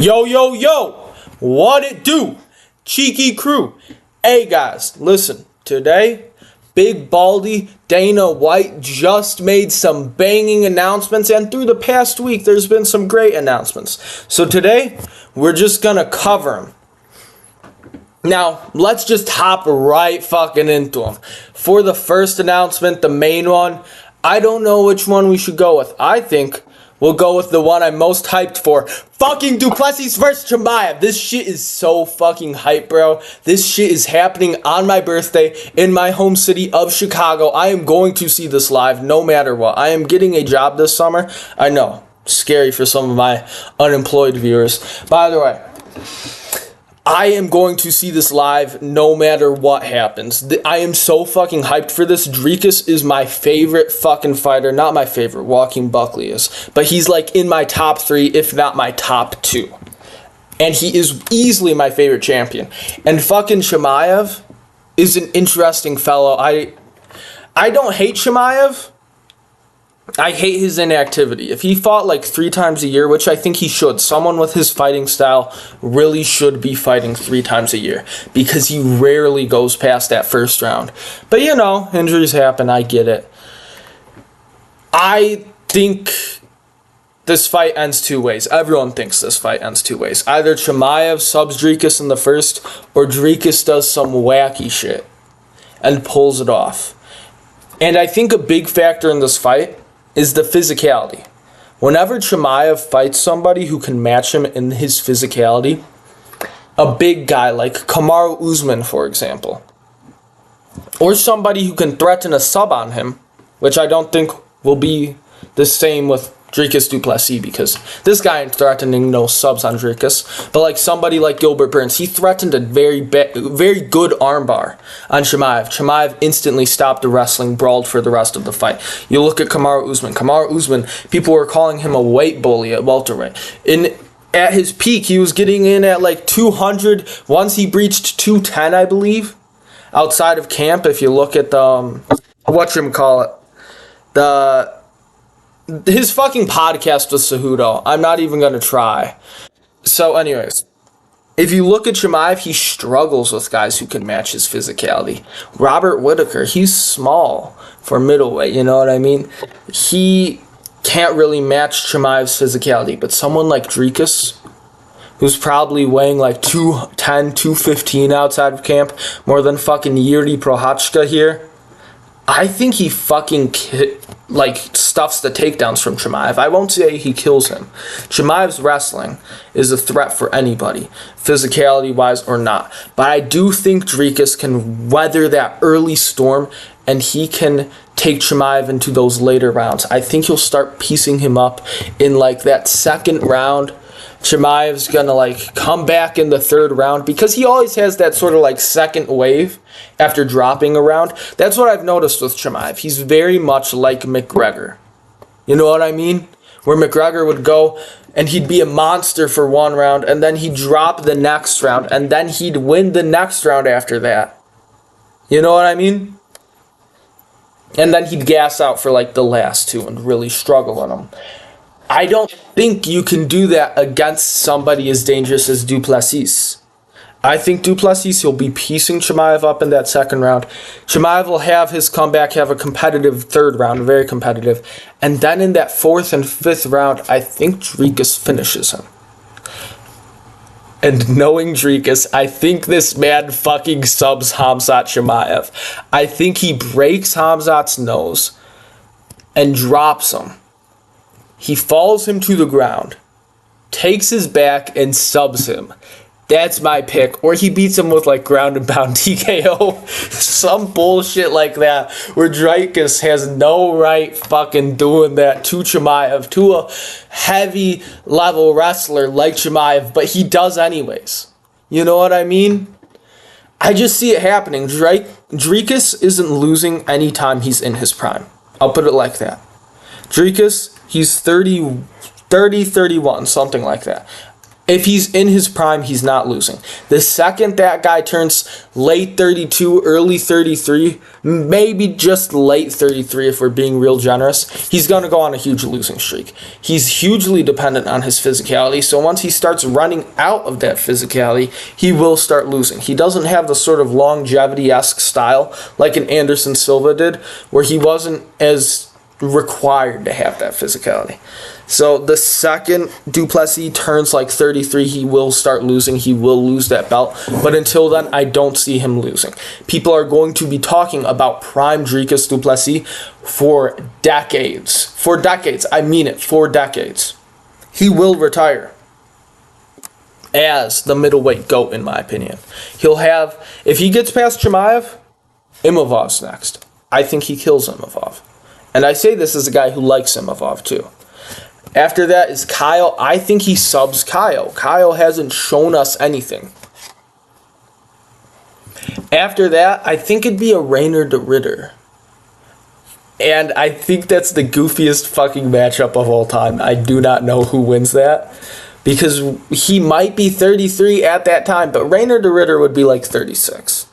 Yo, yo, yo, what it do? Cheeky crew. Hey guys, listen, today, Big Baldy Dana White just made some banging announcements, and through the past week, there's been some great announcements. So today, we're just gonna cover them. Now, let's just hop right fucking into them. For the first announcement, the main one, I don't know which one we should go with. I think we'll go with the one I'm most hyped for. Fucking du Plessis versus Chimaev. This shit is so fucking hype, bro. This shit is happening on my birthday in my home city of Chicago. I am going to see this live no matter what. I am getting a job this summer. I know, scary for some of my unemployed viewers. By the way, I am going to see this live no matter what happens. I am so fucking hyped for this. Dreekus is my favorite fucking fighter. Not my favorite. Joaquin Buckley is. But he's like in my top 3, if not my top 2. And he is easily my favorite champion. And fucking Chimaev is an interesting fellow. I don't hate Chimaev. I hate his inactivity. If he fought like 3 times a year, which I think he should, someone with his fighting style really should be fighting 3 times a year because he rarely goes past that first round. But you know, injuries happen. I get it. I think this fight ends 2 ways. Everyone thinks this fight ends 2 ways. Either Chimaev subs Dreekus in the first, or Dreekus does some wacky shit and pulls it off. And I think a big factor in this fight is the physicality. Whenever Chimaev fights somebody who can match him in his physicality, a big guy like Kamaru Usman, for example, or somebody who can threaten a sub on him, which I don't think will be the same with Dreekus du Plessis, because this guy ain't threatening no subs on Dreekus. But like somebody like Gilbert Burns, he threatened a very good armbar on Chimaev. Chimaev instantly stopped the wrestling, brawled for the rest of the fight. You look at Kamaru Usman. Kamaru Usman, people were calling him a weight bully at welterweight. At his peak, he was getting in at like 200. Once he breached 210, I believe, outside of camp. If you look at the his fucking podcast with Cejudo. I'm not even going to try. So anyways, if you look at Chimaev, he struggles with guys who can match his physicality. Robert Whittaker, he's small for middleweight, you know what I mean? He can't really match Chimaev's physicality, but someone like Dreekus, who's probably weighing like 210, 215 outside of camp, more than fucking Yuri Prochazka here, I think he fucking stuffs the takedowns from Chimaev. I won't say he kills him. Chimaev's wrestling is a threat for anybody, physicality-wise or not. But I do think Dreekus can weather that early storm, and he can take Chimaev into those later rounds. I think he'll start piecing him up in like that second round. Chimaev's gonna like come back in the third round because he always has that sort of like second wave after dropping a round. That's what I've noticed with Chimaev. He's very much like McGregor. You know what I mean? Where McGregor would go and he'd be a monster for 1 round, and then he'd drop the next round, and then he'd win the next round after that. You know what I mean? And then he'd gas out for like the last 2 and really struggle in them. I don't think you can do that against somebody as dangerous as du Plessis. I think du Plessis, he'll be piecing Chimaev up in that second round. Chimaev will have his comeback, have a competitive third round, very competitive. And then in that 4th and 5th round, I think Dreekus finishes him. And knowing Dreekus, I think this man fucking subs Khamzat Chimaev. I think he breaks Khamzat's nose and drops him. He falls him to the ground, takes his back, and subs him. That's my pick. Or he beats him with like ground and pound TKO. Some bullshit like that, where Dreekus has no right fucking doing that to Chimaev, to a heavy level wrestler like Chimaev, but he does anyways. You know what I mean? I just see it happening. Dreekus isn't losing anytime he's in his prime. I'll put it like that. Dreekus, he's 31, something like that. If he's in his prime, he's not losing. The second that guy turns late 32, early 33, maybe just late 33 if we're being real generous, he's going to go on a huge losing streak. He's hugely dependent on his physicality, so once he starts running out of that physicality, he will start losing. He doesn't have the sort of longevity-esque style like an Anderson Silva did, where he wasn't as required to have that physicality. So the second Du Plessis turns like 33, he will start losing. He will lose that belt. But until then, I don't see him losing. People are going to be talking about prime Dricus Du Plessis for decades. For decades. I mean it. For decades. He will retire as the middleweight GOAT, in my opinion. He'll have, if he gets past Chimaev, Imavov's next. I think he kills Imavov. And I say this as a guy who likes Imavov too. After that is Kyle. I think he subs Kyle. Kyle hasn't shown us anything. After that, I think it'd be a Rainer de Ritter. And I think that's the goofiest fucking matchup of all time. I do not know who wins that. Because he might be 33 at that time, but Rainer de Ritter would be like 36.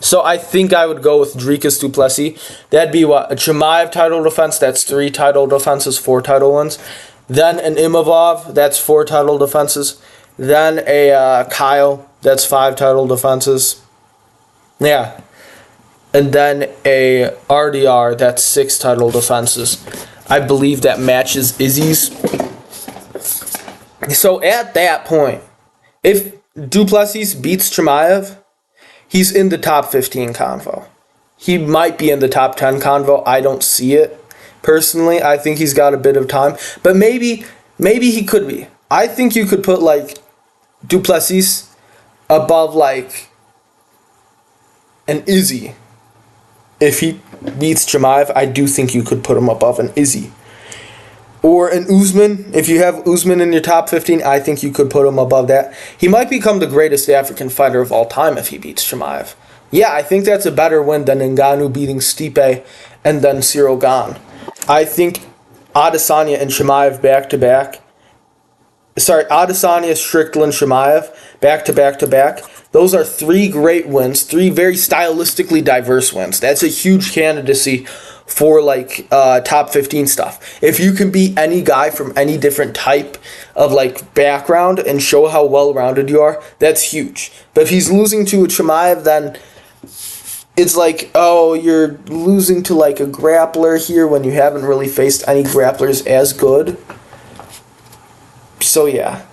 So I think I would go with Dricus Du Plessis. That'd be what? A Chimaev title defense, that's 3 title defenses, 4 title wins. Then an Imavov, that's 4 title defenses. Then a Kyle, that's 5 title defenses. Yeah. And then a RDR, that's 6 title defenses. I believe that matches Izzy's. So at that point, if Du Plessis beats Chimaev, he's in the top 15 convo. He might be in the top 10 convo. I don't see it. Personally, I think he's got a bit of time. But maybe he could be. I think you could put, like, Du Plessis above, like, an Izzy. If he beats Chimaev, I do think you could put him above an Izzy. Or an Usman. If you have Usman in your top 15, I think you could put him above that. He might become the greatest African fighter of all time if he beats Chimaev. Yeah, I think that's a better win than Ngannou beating Stipe and then Cyril Gane. I think Adesanya and Chimaev back-to-back. Sorry, Adesanya, Strickland, Chimaev back-to-back-to-back. Those are 3 great wins, 3 very stylistically diverse wins. That's a huge candidacy for like top 15 stuff. If you can beat any guy from any different type of like background and show how well-rounded you are, that's huge. But if he's losing to a Chimaev, then it's like, oh, you're losing to like a grappler here when you haven't really faced any grapplers as good. So yeah.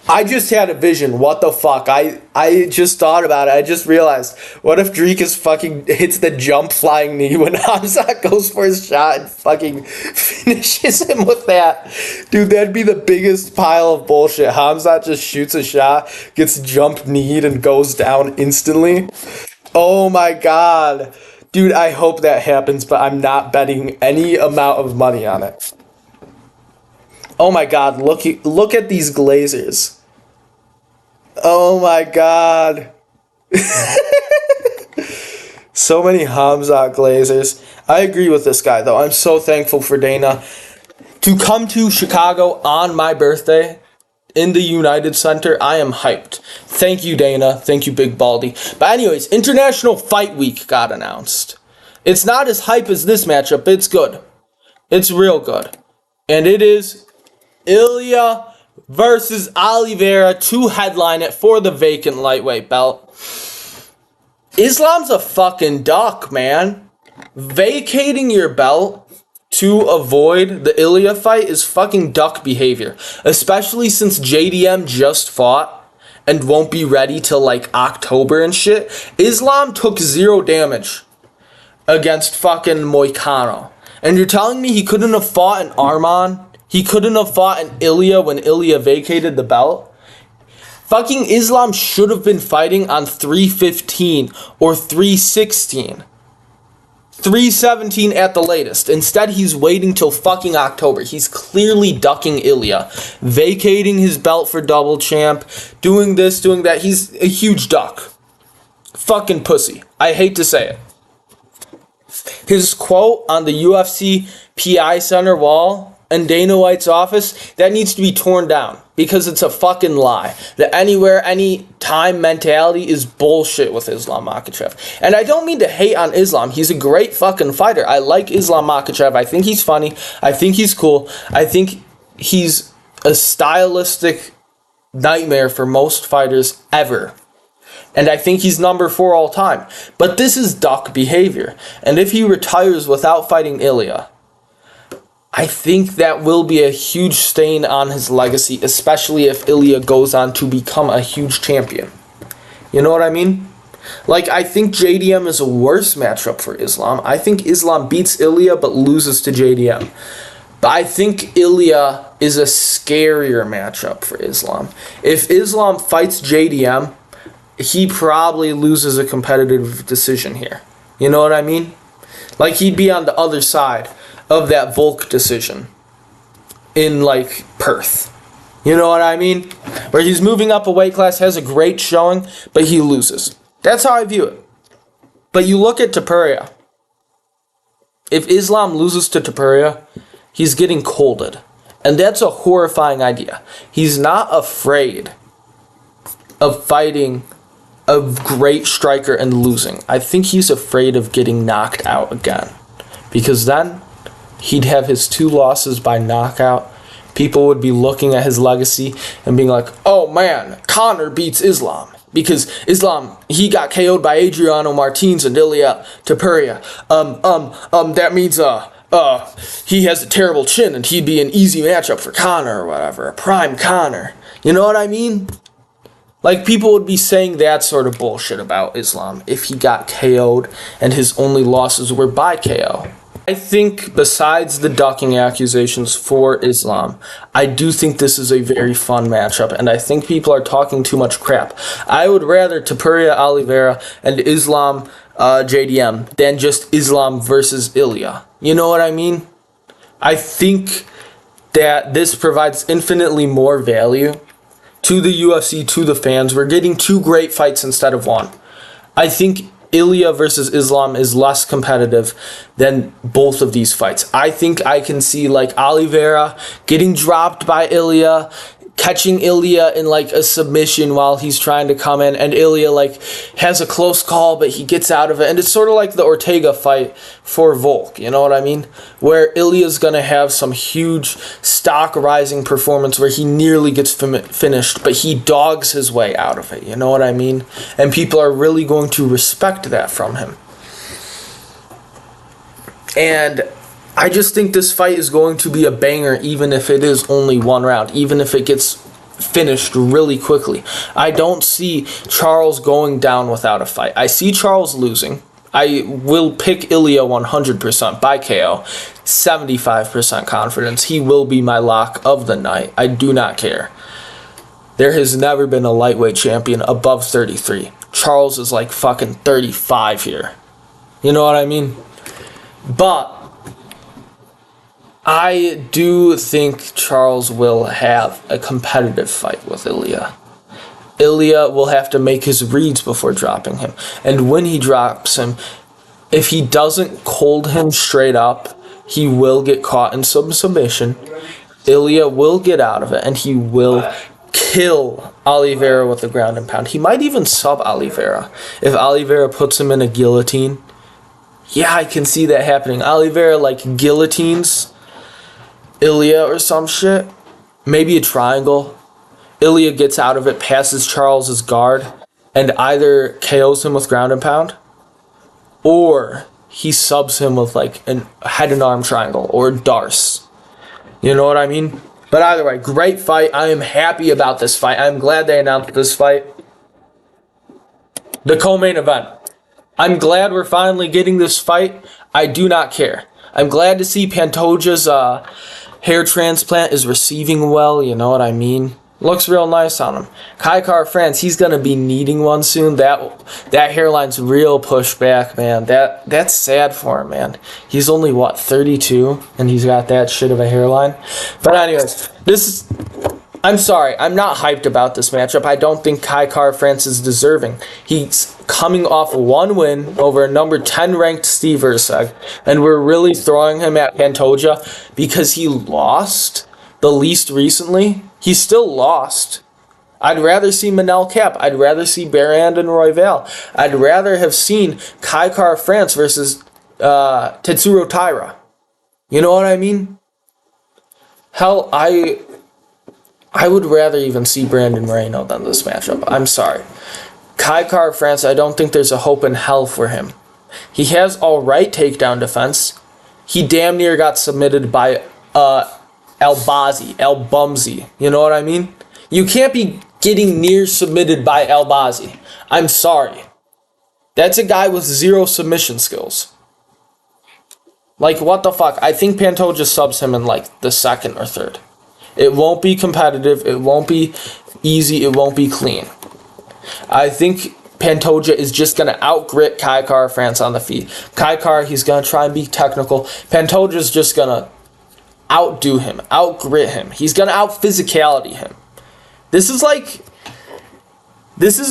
I just had a vision. What the fuck? I just thought about it. I just realized. What if Dricus fucking hits the jump flying knee when Hamzat goes for his shot and fucking finishes him with that? Dude, that'd be the biggest pile of bullshit. Hamzat just shoots a shot, gets jump kneed, and goes down instantly. Oh my god. Dude, I hope that happens, but I'm not betting any amount of money on it. Oh my god, look at these Glazers. Oh my god. So many Hamzat Glazers. I agree with this guy, though. I'm so thankful for Dana to come to Chicago on my birthday in the United Center. I am hyped. Thank you, Dana. Thank you, Big Baldy. But anyways, International Fight Week got announced. It's not as hype as this matchup, but it's good. It's real good. And it is Ilia versus Oliveira to headline it for the vacant lightweight belt. Islam's a fucking duck, man. Vacating your belt to avoid the Ilia fight is fucking duck behavior. Especially since JDM just fought and won't be ready till like October and shit. Islam took 0 damage against fucking Moicano. And you're telling me he couldn't have fought an Arman? He couldn't have fought an Ilia when Ilia vacated the belt? Fucking Islam should have been fighting on 315 or 316. 317 at the latest. Instead, he's waiting till fucking October. He's clearly ducking Ilia. Vacating his belt for double champ. Doing this, doing that. He's a huge duck. Fucking pussy. I hate to say it. His quote on the UFC PI Center wall in Dana White's office, that needs to be torn down because it's a fucking lie. The anywhere, anytime mentality is bullshit with Islam Makhachev. And I don't mean to hate on Islam. He's a great fucking fighter. I like Islam Makhachev. I think he's funny. I think he's cool. I think he's a stylistic nightmare for most fighters ever. And I think he's number 4 all time. But this is duck behavior. And if he retires without fighting Ilia, I think that will be a huge stain on his legacy, especially if Ilia goes on to become a huge champion. You know what I mean? Like, I think JDM is a worse matchup for Islam. I think Islam beats Ilia but loses to JDM. But I think Ilia is a scarier matchup for Islam. If Islam fights JDM, he probably loses a competitive decision here. You know what I mean? Like, he'd be on the other side of that Volk decision in, like, Perth. You know what I mean? Where he's moving up a weight class, has a great showing, but he loses. That's how I view it. But you look at Topuria. If Islam loses to Topuria, he's getting colded. And that's a horrifying idea. He's not afraid of fighting a great striker and losing. I think he's afraid of getting knocked out again. Because then he'd have his 2 losses by knockout. People would be looking at his legacy and being like, oh man, Conor beats Islam. Because Islam, he got KO'd by Adriano Martins and Ilia Topuria. That means, he has a terrible chin and he'd be an easy matchup for Conor or whatever. A prime Conor. You know what I mean? Like, people would be saying that sort of bullshit about Islam if he got KO'd and his only losses were by KO. I think besides the ducking accusations for Islam, I do think this is a very fun matchup, and I think people are talking too much crap. I would rather Topuria Oliveira and Islam JDM than just Islam versus Ilia. You know what I mean? I think that this provides infinitely more value to the UFC, to the fans. We're getting 2 great fights instead of 1. I think Ilia versus Islam is less competitive than both of these fights. I think I can see, like, Oliveira getting dropped by Ilia, catching Ilia in, like, a submission while he's trying to come in, and Ilia, like, has a close call, but he gets out of it. And it's sort of like the Ortega fight for Volk, you know what I mean? Where Ilia's going to have some huge stock-rising performance where he nearly gets finished, but he dogs his way out of it, you know what I mean? And people are really going to respect that from him. And I just think this fight is going to be a banger, even if it is only 1 round, even if it gets finished really quickly. I don't see Charles going down without a fight. I see Charles losing. I will pick Ilia 100% by KO, 75% confidence. He will be my lock of the night. I do not care. There has never been a lightweight champion above 33. Charles is like fucking 35 here. You know what I mean? But I do think Charles will have a competitive fight with Ilia. Ilia will have to make his reads before dropping him. And when he drops him, if he doesn't cold him straight up, he will get caught in some submission. Ilia will get out of it, and he will kill Oliveira with the ground and pound. He might even sub Oliveira. If Oliveira puts him in a guillotine, yeah, I can see that happening. Oliveira, like, guillotines Ilia or some shit. Maybe a triangle. Ilia gets out of it, passes Charles's guard, and either KOs him with ground and pound, or he subs him with, like, a head and arm triangle or Darce. You know what I mean? But either way, great fight. I am happy about this fight. I'm glad they announced this fight. The co-main event. I'm glad we're finally getting this fight. I do not care. I'm glad to see Pantoja's hair transplant is receiving well, you know what I mean? Looks real nice on him. Kai Kara France, he's gonna be needing one soon. That hairline's real pushed back, man. That's sad for him, man. He's only, what, 32? And he's got that shit of a hairline? But anyways, I'm sorry, I'm not hyped about this matchup. I don't think Kai Kara-France is deserving. He's coming off one win over a number 10 ranked Steve Erceg, and we're really throwing him at Pantoja because he lost the least recently. He still lost. I'd rather see Manel Cap. I'd rather see Brandon Royval. I'd rather have seen Kai Kara-France versus Tetsuro Taira. You know what I mean? Hell, I would rather even see Brandon Moreno than this matchup. I'm sorry. Kai Kara-France, I don't think there's a hope in hell for him. He has alright takedown defense. He damn near got submitted by El Bumsy. You know what I mean? You can't be getting near submitted by El Bazi. I'm sorry. That's a guy with zero submission skills. Like, what the fuck? I think Pantoja subs him in, like, the second or third. It won't be competitive. It won't be easy. It won't be clean. I think Pantoja is just going to outgrit Kai Kara-France on the feet. Kai Kara, he's going to try and be technical. Pantoja's just going to outdo him, outgrit him. He's going to out-physicality him. This is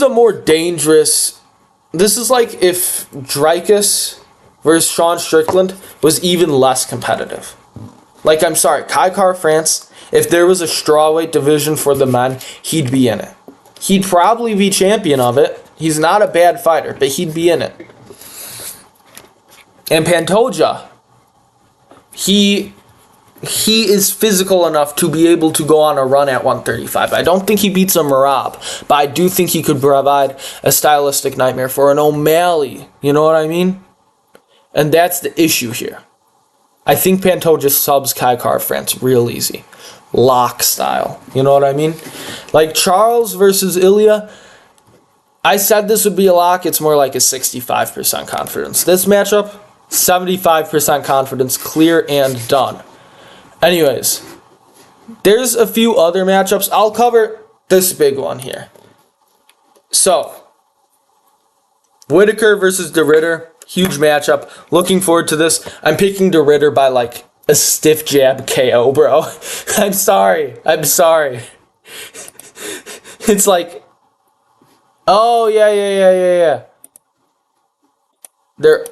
a more dangerous... This is like if Dreykus versus Sean Strickland was even less competitive. Like, I'm sorry, Kai Kara-France, if there was a strawweight division for the men, he'd be in it. He'd probably be champion of it. He's not a bad fighter, but he'd be in it. And Pantoja, he is physical enough to be able to go on a run at 135. I don't think he beats a Merab, but I do think he could provide a stylistic nightmare for an O'Malley. You know what I mean? And that's the issue here. I think Pantoja subs Kai Kara-France real easy. Lock style. You know what I mean? Like Charles versus Ilia, I said this would be a lock. It's more like a 65% confidence. This matchup, 75% confidence, clear and done. Anyways, there's a few other matchups. I'll cover this big one here. So, Whitaker versus De Ridder, huge matchup. Looking forward to this. I'm picking De Ridder by like a stiff jab KO, bro. I'm sorry. It's like, oh yeah. They're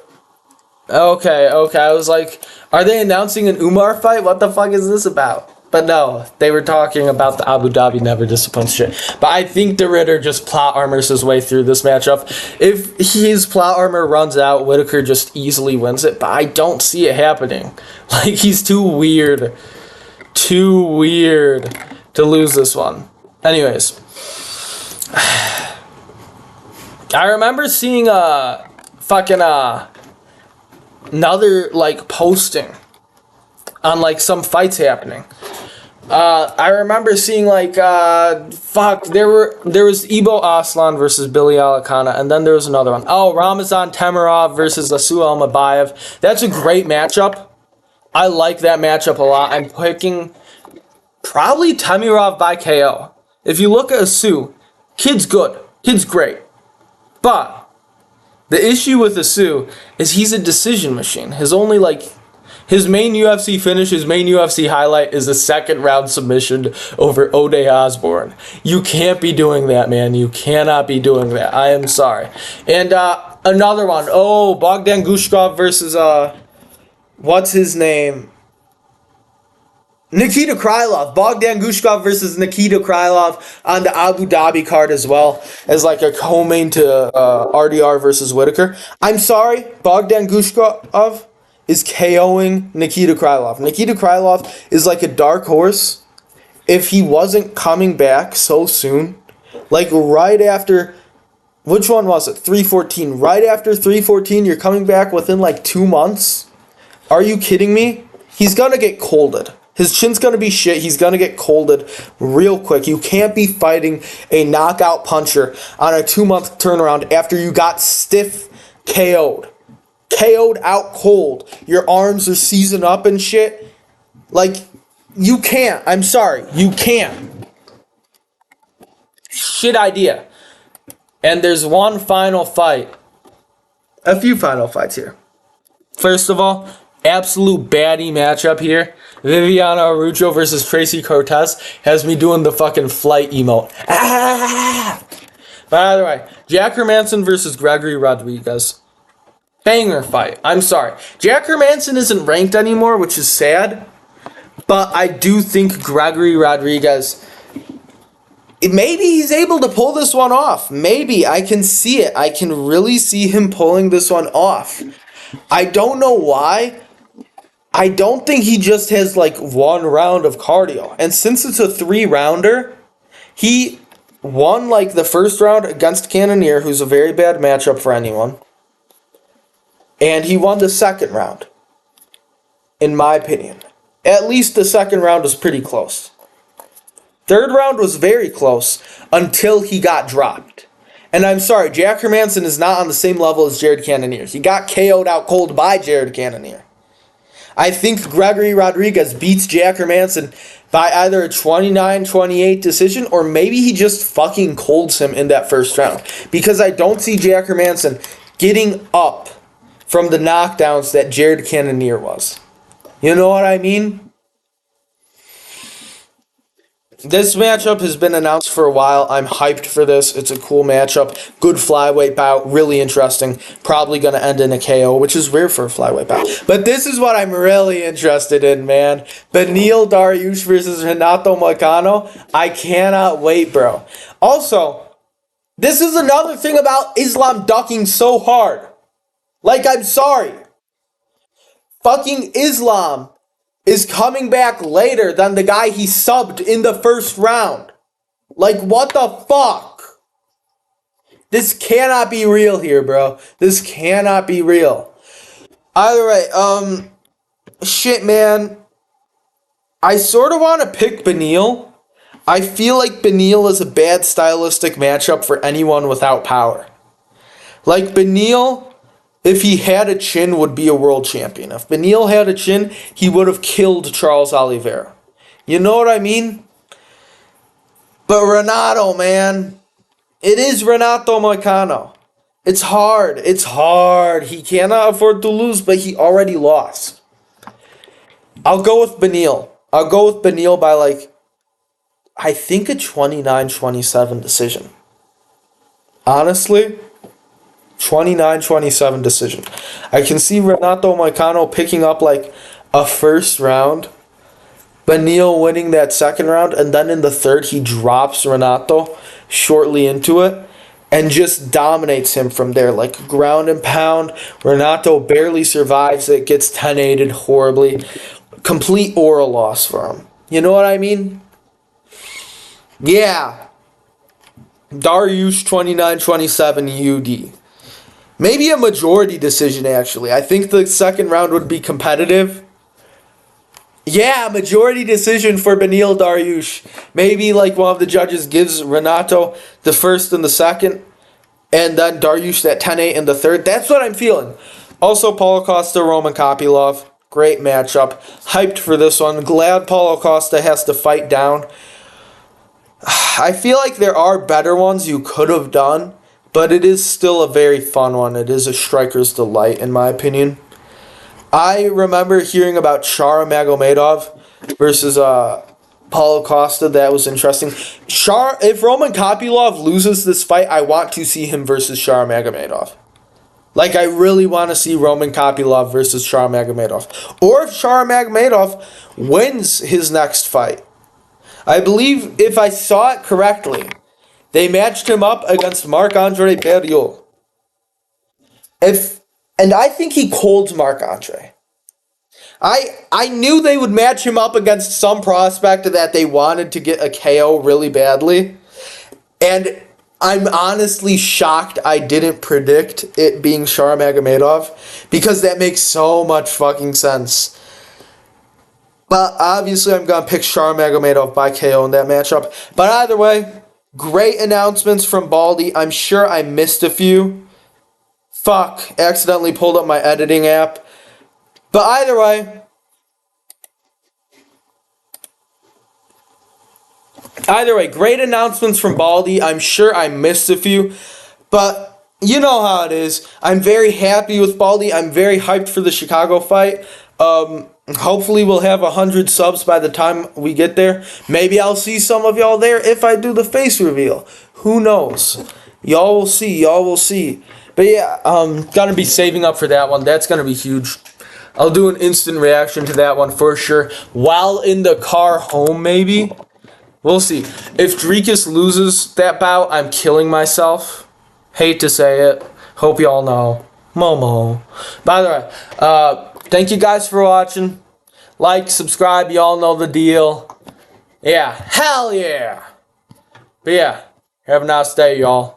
okay. I was like, are they announcing an Umar fight? What the fuck is this about? But no, they were talking about the Abu Dhabi Never Disappoints shit. But I think De Ridder just plot armors his way through this matchup. If his plot armor runs out, Whitaker just easily wins it. But I don't see it happening. Like, he's too weird. Too weird to lose this one. Anyways. I remember seeing another like posting on like some fights happening. I remember seeing like there was Ibo Aslan versus Billy Alakana, and then there was another one. Oh, Ramazan Temirov versus Asu Almabayev. That's a great matchup. I like that matchup a lot. I'm picking probably Temirov by KO. If you look at Asu, kid's good. Kid's great. But the issue with Asu is he's a decision machine. His main UFC finish, his main UFC highlight is a second round submission over Ode Osborne. You can't be doing that, man. You cannot be doing that. I am sorry. And another one. Oh, Bogdan Gushkov versus what's his name? Nikita Krylov. Bogdan Gushkov versus Nikita Krylov on the Abu Dhabi card as well as like a co-main to RDR versus Whitaker. I'm sorry, Bogdan Gushkov is KOing Nikita Krylov. Nikita Krylov is like a dark horse. If he wasn't coming back so soon, like right after, which one was it? 314. Right after 314, you're coming back within like 2 months? Are you kidding me? He's gonna get colded. His chin's going to be shit. He's going to get colded real quick. You can't be fighting a knockout puncher on a 2-month turnaround after you got stiff KO'd. KO'd out cold. Your arms are seizing up and shit. Like, you can't. I'm sorry. You can't. Shit idea. And there's one final fight. A few final fights here. First of all, absolute baddie matchup here. Viviana Araujo versus Tracy Cortez has me doing the fucking flight emote. Ah! But either way, Jack Hermanson versus Gregory Rodriguez. Banger fight. I'm sorry. Jack Hermanson isn't ranked anymore, which is sad. But I do think Gregory Rodriguez, maybe he's able to pull this one off. Maybe. I can see it. I can really see him pulling this one off. I don't know why. I don't think he just has like one round of cardio. And since it's a 3-rounder, he won like the first round against Cannonier, who's a very bad matchup for anyone. And he won the second round, in my opinion. At least the second round was pretty close. Third round was very close until he got dropped. And I'm sorry, Jack Hermanson is not on the same level as Jared Cannonier. He got KO'd out cold by Jared Cannonier. I think Gregory Rodriguez beats Jack Hermanson by either a 29-28 decision, or maybe he just fucking colds him in that first round. Because I don't see Jack Hermanson getting up from the knockdowns that Jared Cannonier was. You know what I mean? This matchup has been announced for a while. I'm hyped for this. It's a cool matchup. Good flyweight bout. Really interesting. Probably going to end in a KO, which is rare for a flyweight bout. But this is what I'm really interested in, man. Beneil Dariush versus Renato Moicano. I cannot wait, bro. Also, this is another thing about Islam ducking so hard. Like, I'm sorry. Fucking Islam is coming back later than the guy he subbed in the first round. Like, what the fuck? This cannot be real here, bro. This cannot be real. Either way, shit, man. I sort of want to pick Beneil. I feel like Beneil is a bad stylistic matchup for anyone without power. Like, Beneil, if he had a chin, would be a world champion. If Beneil had a chin, he would have killed Charles Oliveira. You know what I mean? But Renato, man. It is Renato Moicano. It's hard. It's hard. He cannot afford to lose, but he already lost. I'll go with Beneil. I'll go with Beneil by, like, I think a 29-27 decision. Honestly, 29-27 decision. I can see Renato Moicano picking up like a first round, Beneil winning that second round, and then in the third he drops Renato shortly into it and just dominates him from there. Like ground and pound. Renato barely survives it, gets 10-8'd horribly. Complete oral loss for him. You know what I mean? Yeah. Dariush 29-27 UD. Maybe a majority decision, actually. I think the second round would be competitive. Yeah, majority decision for Beneil Dariush. Maybe like one of the judges gives Renato the first and the second, and then Dariush that 10-8 in the third. That's what I'm feeling. Also, Paulo Costa, Roman Kopylov. Great matchup. Hyped for this one. Glad Paulo Costa has to fight down. I feel like there are better ones you could have done, but it is still a very fun one. It is a striker's delight, in my opinion. I remember hearing about Shara Magomedov versus Paulo Costa. That was interesting. If Roman Kopylov loses this fight, I want to see him versus Shara Magomedov. Like, I really want to see Roman Kopylov versus Shara Magomedov. Or if Shara Magomedov wins his next fight. I believe, if I saw it correctly, they matched him up against Marc-Andre Barriault. And I think he colds Marc-Andre. I knew they would match him up against some prospect that they wanted to get a KO really badly. And I'm honestly shocked I didn't predict it being Shara Magomedov, because that makes so much fucking sense. But obviously I'm going to pick Shara Magomedov by KO in that matchup. But either way, great announcements from Baldy. I'm sure I missed a few. Fuck, accidentally pulled up my editing app. But either way, great announcements from Baldy. I'm sure I missed a few, but you know how it is. I'm very happy with Baldy. I'm very hyped for the Chicago fight. Hopefully we'll have 100 subs by the time we get there. Maybe I'll see some of y'all there if I do the face reveal. Who knows? Y'all will see. Y'all will see. But yeah, gonna be saving up for that one. That's gonna be huge. I'll do an instant reaction to that one for sure. While in the car home, maybe. We'll see. If Dreekus loses that bout, I'm killing myself. Hate to say it. Hope y'all know. Momo. By the way, thank you guys for watching. Like, subscribe, y'all know the deal. Yeah, hell yeah. But yeah, have a nice day, y'all.